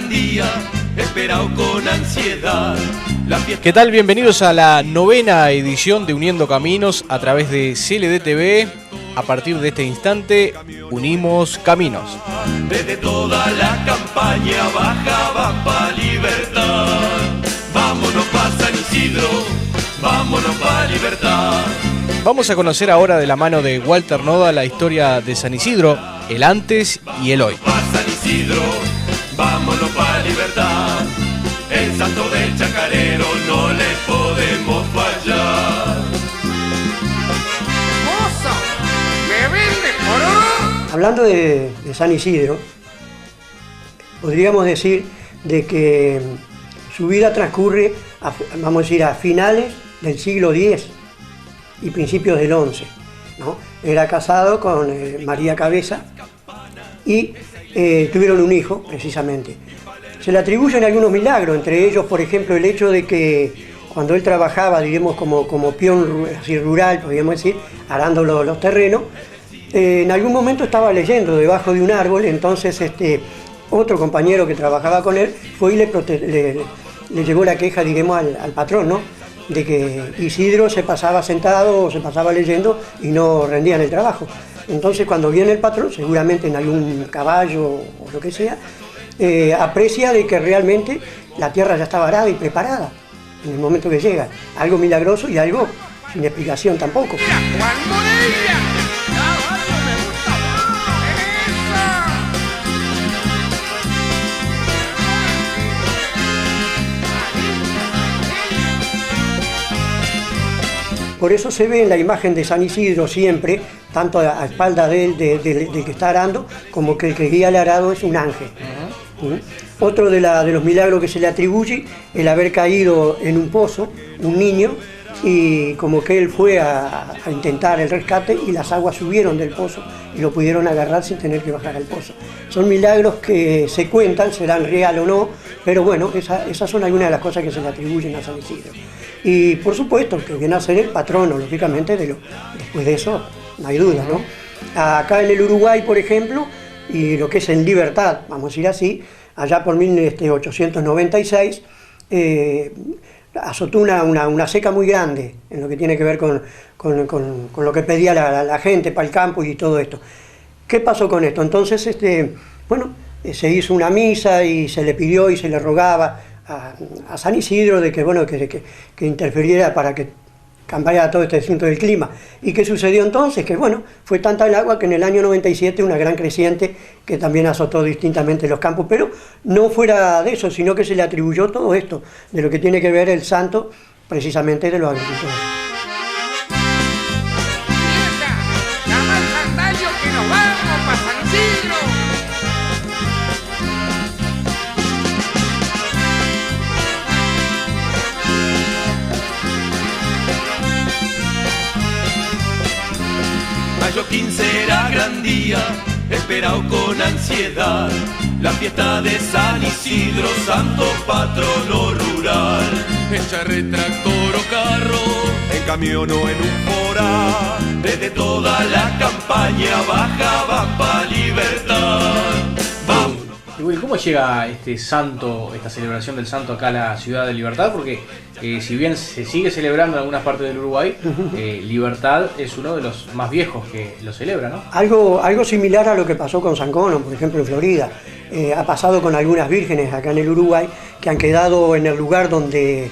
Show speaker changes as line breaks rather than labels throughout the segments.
gran día, esperado con ansiedad.
¿Qué tal? Bienvenidos a la 9ª edición de Uniendo Caminos a través de CLD TV. A partir de este instante, unimos caminos.
Desde toda la campaña bajaban pa' Libertad. Vámonos pa' San Isidro, vámonos pa' Libertad.
Vamos a conocer ahora de la mano de Walter Noda la historia de San Isidro, el antes y el hoy.
Pa' San Isidro, vámonos pa' Libertad. El santo del chacarero no le podemos fallar.
¡Mozo! ¿Me vende por oro?
Hablando de San Isidro, podríamos decir de que su vida transcurre, vamos a decir, a finales del siglo X y principios del XI, ¿no? Era casado con María Cabeza y tuvieron un hijo, precisamente. Se le atribuyen algunos milagros, entre ellos, por ejemplo, el hecho de que cuando él trabajaba, diríamos, como peón así rural, podríamos decir, arando los terrenos, en algún momento estaba leyendo debajo de un árbol. Entonces otro compañero que trabajaba con él fue y le llevó la queja, diremos, al patrón, ¿no?, de que Isidro se pasaba sentado o se pasaba leyendo y no rendía en el trabajo. Entonces, cuando viene el patrón, seguramente en algún caballo o lo que sea, aprecia de que realmente la tierra ya estaba arada y preparada en el momento que llega. Algo milagroso y algo sin explicación tampoco.
¡Mira, Juan Moreira! ¡Algo me gusta eso!
Por eso se ve en la imagen de San Isidro siempre, tanto a espalda de él, del que está arando, como que el que guía el arado es un ángel. Otro de los milagros que se le atribuye, el haber caído en un pozo, un niño, y como que él fue a intentar el rescate y las aguas subieron del pozo y lo pudieron agarrar sin tener que bajar al pozo. Son milagros que se cuentan, serán real o no, pero bueno, esas son algunas de las cosas que se le atribuyen a San Isidro. Y por supuesto que viene a ser el patrono, lógicamente, después de eso no hay duda, ¿no? Acá en el Uruguay, por ejemplo, y lo que es en Libertad, vamos a decir así, allá por 1896, azotó una seca muy grande en lo que tiene que ver con lo que pedía la gente para el campo y todo esto. ¿Qué pasó con esto? Entonces, se hizo una misa y se le pidió y se le rogaba a San Isidro de que, bueno, que interfiriera para que cambiara todo este asunto del clima. ¿Y qué sucedió entonces? Que bueno, fue tanta el agua que en el año 97 una gran creciente que también azotó distintamente los campos, pero no fuera de eso, sino que se le atribuyó todo esto, de lo que tiene que ver el santo, precisamente de los agricultores.
¡Vieja! ¡Llama al sandaño que nos vamos pa' San Isidro!
Mayo 15 era gran día, esperado con ansiedad. La fiesta de San Isidro, santo patrono rural. En charre, tractor o carro, en camión o en un porá, desde toda la campaña bajaban pa' Libertad. Vamos.
Y ¿cómo llega esta celebración del santo acá a la ciudad de Libertad? Porque si bien se sigue celebrando en algunas partes del Uruguay, Libertad es uno de los más viejos que lo celebra, ¿no?
Algo similar a lo que pasó con San Cono, por ejemplo, en Florida. Ha pasado con algunas vírgenes acá en el Uruguay que han quedado en el lugar donde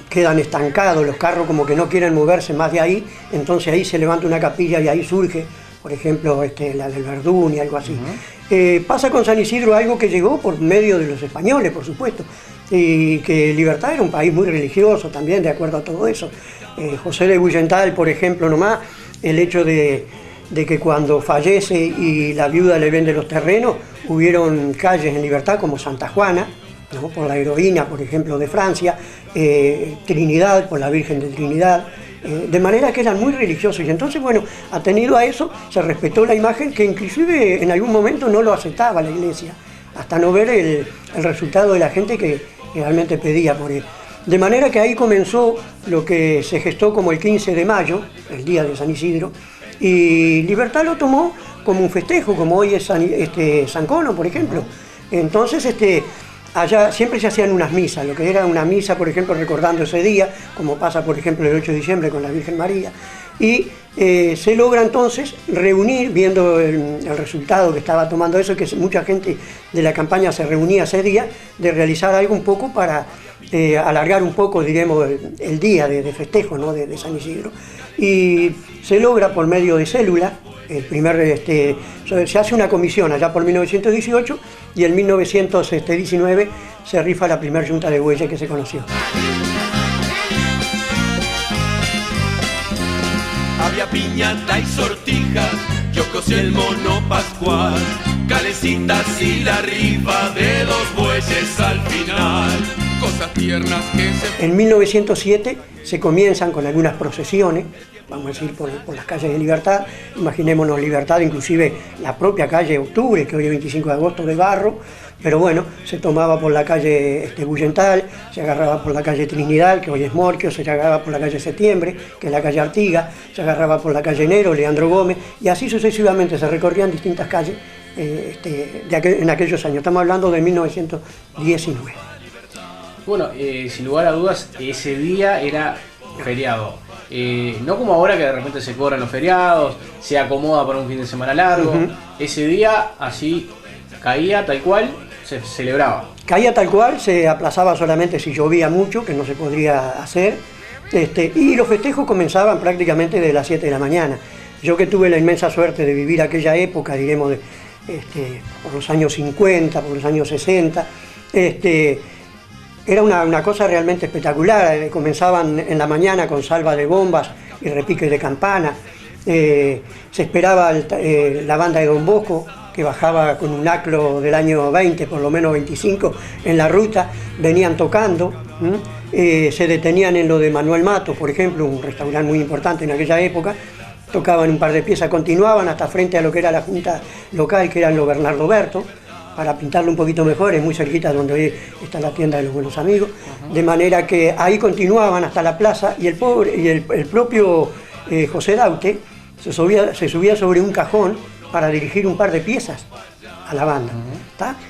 quedan estancados, los carros como que no quieren moverse más de ahí, entonces ahí se levanta una capilla y ahí surge, por ejemplo, la del Verdún y algo así. Pasa con San Isidro algo que llegó por medio de los españoles, por supuesto, y que Libertad era un país muy religioso también, de acuerdo a todo eso. José de Buyental, por ejemplo, nomás, el hecho de que cuando fallece y la viuda le vende los terrenos, hubieron calles en Libertad como Santa Juana, ¿no?, por la heroína, por ejemplo, de Francia, Trinidad, por la Virgen de Trinidad, de manera que eran muy religiosos. Y entonces, bueno, atenido a eso, se respetó la imagen, que inclusive en algún momento no lo aceptaba la iglesia, hasta no ver el resultado de la gente que realmente pedía por él. De manera que ahí comenzó lo que se gestó como el 15 de mayo, el día de San Isidro, y Libertad lo tomó como un festejo, como hoy es San Cono, por ejemplo. Entonces, allá siempre se hacían unas misas, lo que era una misa, por ejemplo, recordando ese día, como pasa, por ejemplo, el 8 de diciembre con la Virgen María, y se logra entonces reunir, viendo el resultado que estaba tomando eso, que mucha gente de la campaña se reunía ese día, de realizar algo un poco para alargar un poco, diremos, el día de festejo, ¿no?, de San Isidro. Y se logra por medio de célula. Se hace una comisión allá por 1918 y en 1919 se rifa la primera yunta de bueyes que se conoció.
Había piñata y sortijas, yo cosí el mono pascual, calecitas y la rifa de 2 bueyes al final. Cosas tiernas que se...
En 1907 se comienzan con algunas procesiones, vamos a decir, por las calles de Libertad. Imaginémonos Libertad, inclusive la propia calle Octubre, que hoy es 25 de agosto, de barro, pero bueno, se tomaba por la calle Bullental, se agarraba por la calle Trinidad, que hoy es Morquio, se agarraba por la calle Septiembre, que es la calle Artigas, se agarraba por la calle Enero, Leandro Gómez, y así sucesivamente se recorrían distintas calles en aquellos años. Estamos hablando de 1919.
Bueno, sin lugar a dudas, ese día era feriado. No como ahora que de repente se cobran los feriados, se acomoda para un fin de semana largo. Ese día así caía tal cual, se celebraba.
Caía tal cual, se aplazaba solamente si llovía mucho, que no se podría hacer. Y los festejos comenzaban prácticamente de las 7 de la mañana. Yo que tuve la inmensa suerte de vivir aquella época, diremos, por los años 50, por los años 60, era una cosa realmente espectacular. Comenzaban en la mañana con salva de bombas y repiques de campana. Se esperaba la banda de Don Bosco, que bajaba con un aclo del año 20, por lo menos 25, en la ruta, venían tocando. Se detenían en lo de Manuel Matos, por ejemplo, un restaurante muy importante en aquella época. Tocaban un par de piezas, continuaban hasta frente a lo que era la junta local, que era lo Bernardo Berto, para pintarlo un poquito mejor, es muy cerquita donde hoy está la tienda de los Buenos Amigos, de manera que ahí continuaban hasta la plaza, y el propio José Daute se subía sobre un cajón para dirigir un par de piezas a la banda,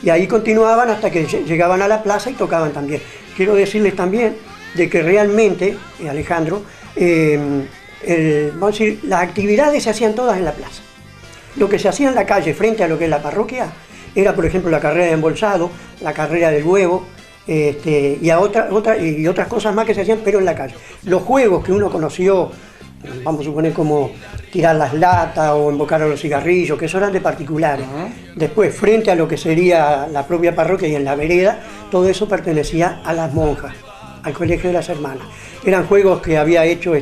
y ahí continuaban hasta que llegaban a la plaza y tocaban también. Quiero decirles también de que realmente, Alejandro, vamos a decir, las actividades se hacían todas en la plaza. Lo que se hacía en la calle frente a lo que es la parroquia era, por ejemplo, la carrera de embolsado, la carrera del huevo, y otras cosas más que se hacían, pero en la calle. Los juegos que uno conoció, vamos a suponer como tirar las latas o invocar a los cigarrillos, que eso eran de particulares. Después, frente a lo que sería la propia parroquia y en la vereda, todo eso pertenecía a las monjas, al Colegio de las Hermanas. Eran juegos que había hecho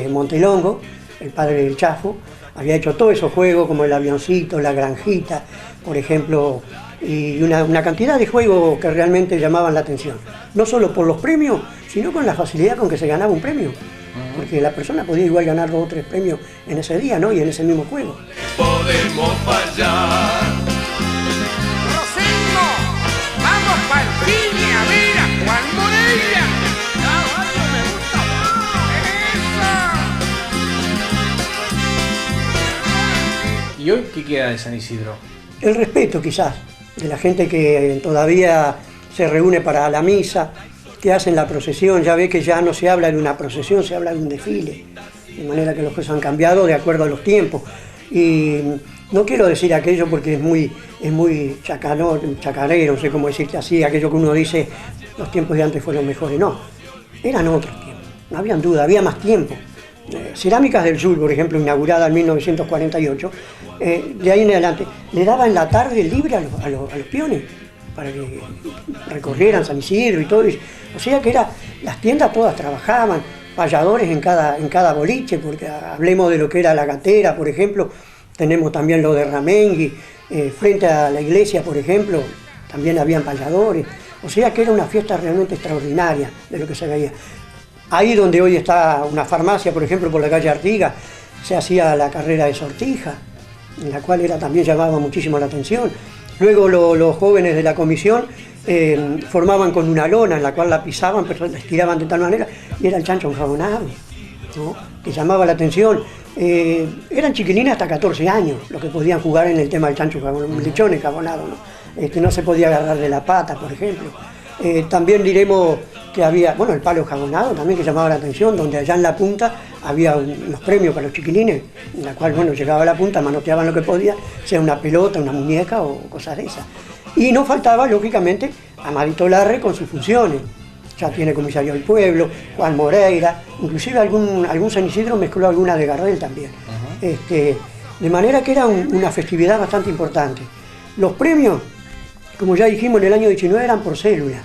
Montelongo, el padre del Chafo, había hecho todos esos juegos como el avioncito, la granjita, por ejemplo, y una cantidad de juegos que realmente llamaban la atención. No solo por los premios, sino con la facilidad con que se ganaba un premio. Porque la persona podía igual ganar 2 o 3 premios en ese día, ¿no? Y en ese mismo juego.
Podemos fallar.
Rosendo, vamos pa'l cine a ver a Juan Moreira. Me gusta. ¡Eso!
¿Y hoy qué queda de San Isidro?
El respeto, quizás, de la gente que todavía se reúne para la misa, que hacen la procesión. Ya ve que ya no se habla de una procesión, se habla de un desfile, de manera que los cosas han cambiado de acuerdo a los tiempos. Y no quiero decir aquello porque es muy chacarero, no sé cómo decirte así, aquello que uno dice, los tiempos de antes fueron mejores. No, eran otros tiempos, no habían duda, había más tiempo. Cerámicas del Sur, por ejemplo, inaugurada en 1948, de ahí en adelante, le daban la tarde libre a los peones, para que recorrieran San Isidro y todo. O sea que las tiendas todas trabajaban, payadores en cada boliche, porque hablemos de lo que era la Gatera, por ejemplo, tenemos también lo de Ramengui, frente a la iglesia, por ejemplo, también habían payadores. O sea que era una fiesta realmente extraordinaria de lo que se veía. Ahí donde hoy está una farmacia, por ejemplo, por la calle Artigas, se hacía la carrera de sortija, en la cual también llamaba muchísimo la atención. Luego los jóvenes de la comisión formaban con una lona en la cual la pisaban, pero la estiraban de tal manera, y era el chancho enjabonado, ¿no?, que llamaba la atención. Eran chiquilines hasta 14 años los que podían jugar en el tema del chancho enjabonado, un lechón enjabonado, ¿no? no se podía agarrar de la pata, por ejemplo. También diremos que había, bueno, el palo jabonado también, que llamaba la atención, donde allá en la punta había unos premios para los chiquilines, en la cual, bueno, llegaba a la punta, manoteaban lo que podía, sea una pelota, una muñeca o cosas de esas. Y no faltaba, lógicamente, Amadito Larre con sus funciones. Ya tiene comisario del pueblo, Juan Moreira, inclusive algún San Isidro mezcló alguna de Gardel también. De manera que era una festividad bastante importante. Los premios, como ya dijimos, en el año 19 eran por célula,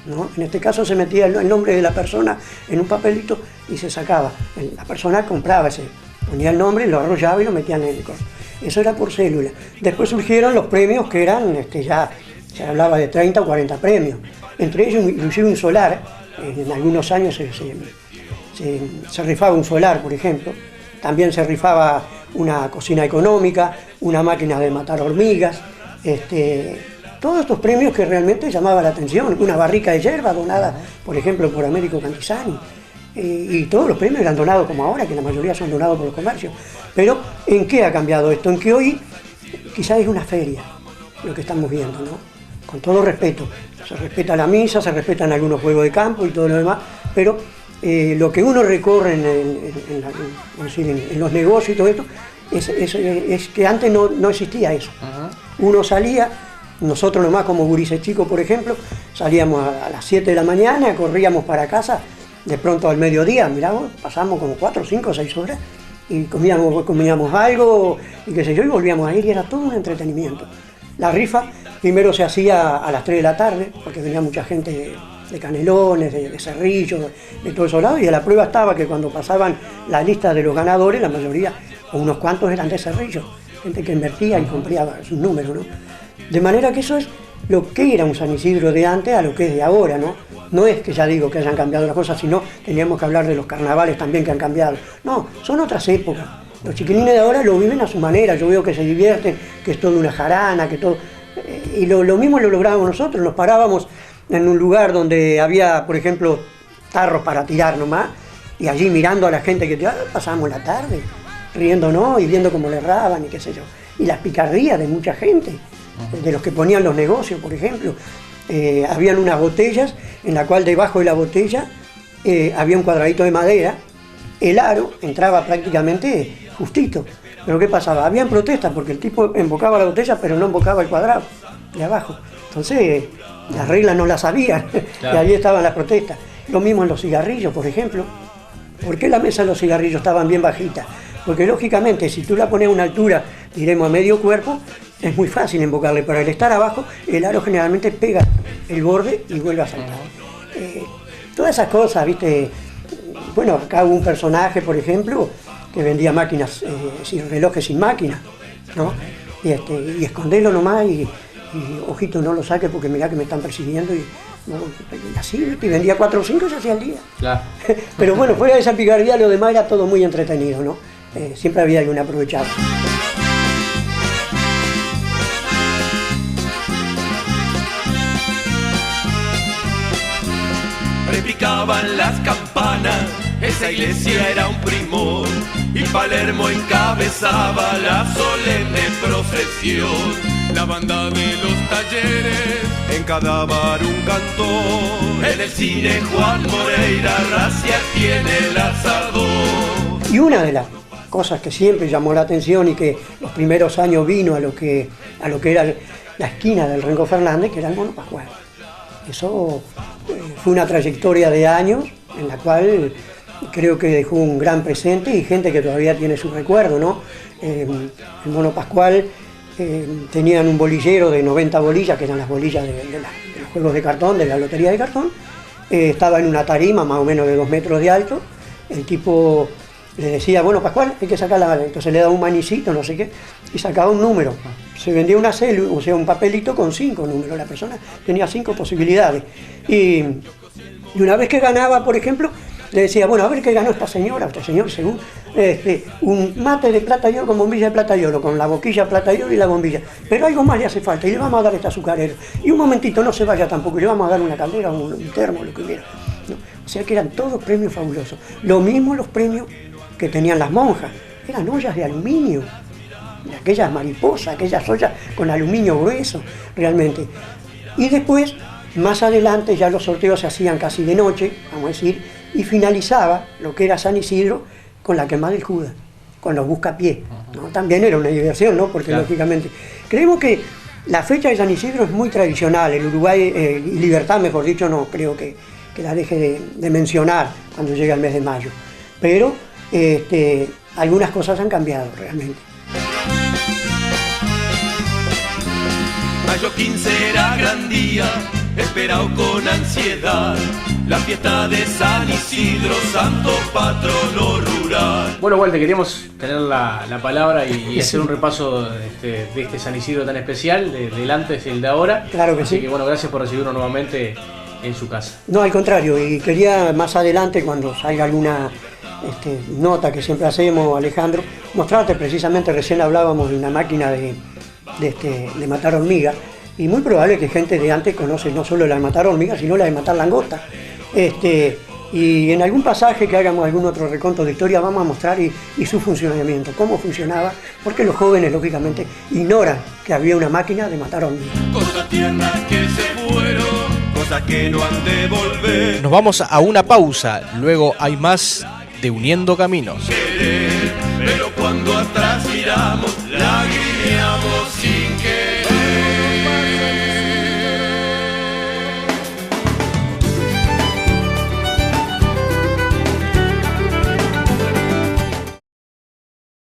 ¿no? En este caso se metía el nombre de la persona en un papelito y se sacaba. La persona compraba ponía el nombre, lo arrollaba y lo metían en el coso. Eso era por célula. Después surgieron los premios que eran, ya se hablaba de 30 o 40 premios. Entre ellos, inclusive un solar. En algunos años se rifaba un solar, por ejemplo. También se rifaba una cocina económica, una máquina de matar hormigas. Todos estos premios que realmente llamaban la atención. Una barrica de hierba donada, por ejemplo, por Américo Cantizani. Y todos los premios eran donados como ahora, que la mayoría son donados por los comercios. Pero, ¿en qué ha cambiado esto? En que hoy quizás es una feria, lo que estamos viendo, ¿no? Con todo respeto. Se respeta la misa, se respetan algunos juegos de campo y todo lo demás, pero lo que uno recorre en los negocios y todo esto, es que antes no existía eso. Uno salía, nosotros nomás como gurises chicos, por ejemplo, salíamos a las 7 de la mañana, corríamos para casa, de pronto al mediodía, miramos, pasamos como 4, 5, 6 horas, y comíamos algo, y qué sé yo, y volvíamos a ir, y era todo un entretenimiento. La rifa primero se hacía a las 3 de la tarde, porque venía mucha gente de Canelones, de Cerrillo, de todos esos lados, y a la prueba estaba que cuando pasaban la lista de los ganadores, la mayoría, o unos cuantos eran de Cerrillo, gente que invertía y compraba sus números, ¿no? De manera que eso es lo que era un San Isidro de antes a lo que es de ahora, ¿no? No es que ya digo que hayan cambiado las cosas, sino teníamos que hablar de los carnavales también que han cambiado. No, son otras épocas. Los chiquilines de ahora lo viven a su manera, yo veo que se divierten, que es toda una jarana, que todo... Y lo mismo lo lográbamos nosotros, nos parábamos en un lugar donde había, por ejemplo, tarros para tirar nomás, y allí mirando a la gente que tiraba, pasábamos la tarde, riéndonos y viendo cómo le erraban y qué sé yo. Y las picardías de mucha gente, de los que ponían los negocios, por ejemplo. Habían unas botellas, en la cual debajo de la botella había un cuadradito de madera, el aro entraba prácticamente justito. Pero ¿qué pasaba? Habían protestas porque el tipo embocaba la botella pero no embocaba el cuadrado de abajo. Entonces las reglas no las sabían, claro. Y allí estaban las protestas. Lo mismo en los cigarrillos, por ejemplo. ¿Por qué la mesa de los cigarrillos estaban bien bajitas? Porque lógicamente si tú la pones a una altura, diremos a medio cuerpo, es muy fácil embocarle, pero al estar abajo el aro generalmente pega el borde y vuelve a saltar. Todas esas cosas, ¿viste? Bueno, acá hubo un personaje, por ejemplo, que vendía máquinas, relojes sin máquina, ¿no? Y esconderlo nomás y ojito, no lo saques porque mirá que me están persiguiendo y así, ¿viste? Y vendía 4 o 5 y se hacía al día. Claro. Pero bueno, fuera de esa picardía, lo demás era todo muy entretenido, ¿no? Siempre había algún aprovechado.
Repicaban las campanas, esa iglesia era un primor, y Palermo encabezaba la solemne procesión. La banda de los talleres, en cada bar un cantor, en el cine Juan Moreira, Racia tiene el asador.
Y una de las cosas que siempre llamó la atención y que los primeros años vino a lo que era la esquina del Rengo Fernández, que era el Mono Pascual. Eso fue una trayectoria de años en la cual creo que dejó un gran presente y gente que todavía tiene su recuerdo, ¿no? El Mono Pascual tenían un bolillero de 90 bolillas, que eran las bolillas de los juegos de cartón, de la lotería de cartón. Estaba en una tarima más o menos de 2 metros de alto. El tipo le decía, bueno, Pascual, hay que sacar la bala. Entonces le daba un manicito, no sé qué, y sacaba un número. Se vendía una célula, o sea, un papelito con 5 números. La persona tenía 5 posibilidades. Y una vez que ganaba, por ejemplo, le decía, bueno, a ver qué ganó esta señora, este señor, según, un mate de plata y oro con bombilla de plata y oro, con la boquilla plata y oro y la bombilla. Pero algo más le hace falta y le vamos a dar este azucarero. Y un momentito, no se vaya tampoco, le vamos a dar una caldera, un termo, lo que hubiera. ¿No? O sea que eran todos premios fabulosos. Lo mismo los premios que tenían las monjas, eran ollas de aluminio. aquellas mariposas, aquellas ollas con aluminio grueso, realmente. Y después, más adelante, ya los sorteos se hacían casi de noche, vamos a decir, y finalizaba lo que era San Isidro con la quemada del Judas, con los buscapiés, ¿no? También era una diversión, ¿no? Porque lógicamente, creemos que la fecha de San Isidro es muy tradicional, el Uruguay, y Libertad, mejor dicho, no creo que la deje de mencionar cuando llegue el mes de mayo. Pero algunas cosas han cambiado realmente.
Mayo 15 era gran día, esperado con ansiedad, la fiesta de San Isidro, santo patrono rural.
Bueno, Walter, queríamos tener la palabra y hacer un repaso de este San Isidro tan especial, del antes y el de ahora.
Claro que
Así
sí.
que bueno, gracias por recibirnos nuevamente en su casa.
No, al contrario, y quería más adelante, cuando salga alguna nota que siempre hacemos, Alejandro, mostrarte precisamente, recién hablábamos de una máquina de matar hormigas, y muy probable que gente de antes conoce no solo la de matar hormigas, sino la de matar langosta. Y en algún pasaje que hagamos algún otro reconto de historia vamos a mostrar y su funcionamiento, cómo funcionaba, porque los jóvenes lógicamente ignoran que había una máquina de matar hormigas.
Cosas tiernas que se fueron, cosas que no han de volver.
Nos vamos a una pausa, luego hay más de Uniendo Caminos.
Pero cuando atrás miramos, lagrimeamos sin querer.